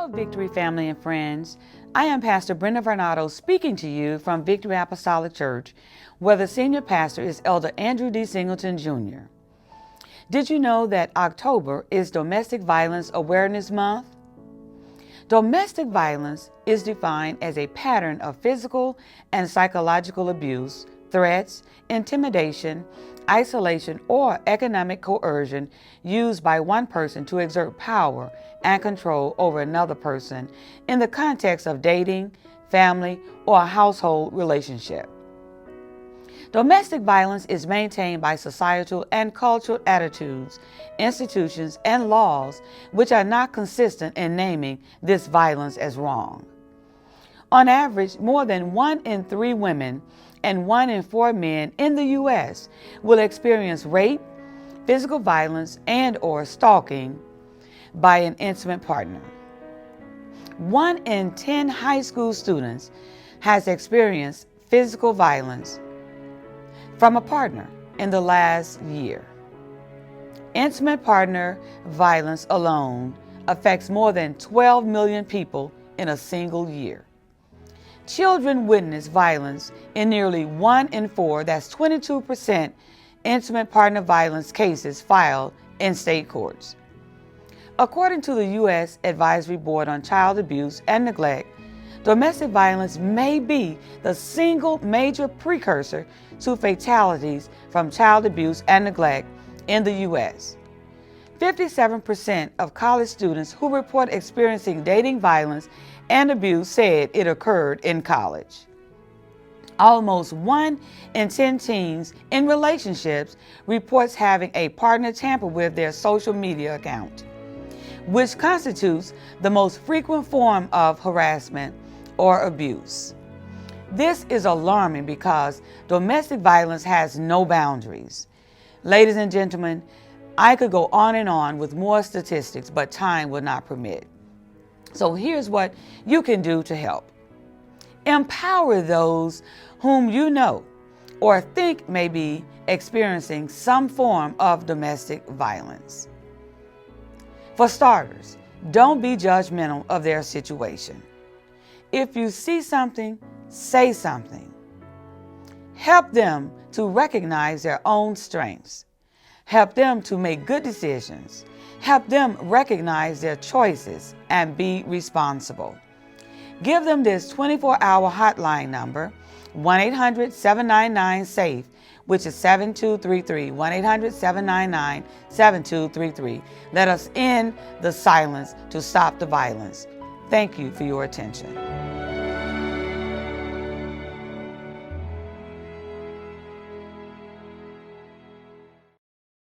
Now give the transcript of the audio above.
Hello, Victory family and friends. I am Pastor Brenda VARNADO speaking to you from Victory Apostolic Church, where the senior pastor is Elder Andrew D. Singleton, Jr. Did you know that October is Domestic Violence Awareness Month? Domestic violence is defined as a pattern of physical and psychological abuse, threats, intimidation, isolation, or economic coercion used by one person to exert power and control over another person in the context of dating, family, or a household relationship. Domestic violence is maintained by societal and cultural attitudes, institutions, and laws which are not consistent in naming this violence as wrong. On average, more than 1 in 3 women and 1 in 4 men in the U.S. will experience rape, physical violence, and/or stalking by an intimate partner. 1 in 10 high school students has experienced physical violence from a partner in the last year. Intimate partner violence alone affects more than 12 million people in a single year. Children witness violence in nearly 1 in 4, that's 22%, intimate partner violence cases filed in state courts. According to the U.S. Advisory Board on Child Abuse and Neglect, domestic violence may be the single major precursor to fatalities from child abuse and neglect in the U.S. 57% of college students who report experiencing dating violence and abuse said it occurred in college. Almost 1 in 10 teens in relationships reports having a partner tamper with their social media account, which constitutes the most frequent form of harassment or abuse. This is alarming because domestic violence has no boundaries. Ladies and gentlemen, I could go on and on with more statistics, but time would not permit. So here's what you can do to help. Empower those whom you know or think may be experiencing some form of domestic violence. For starters, don't be judgmental of their situation. If you see something, say something. Help them to recognize their own strengths. Help them to make good decisions. Help them recognize their choices and be responsible. Give them this 24-hour hotline number, 1-800-799-SAFE, which is 7233, 1-800-799-7233. Let us end the silence to stop the violence. Thank you for your attention.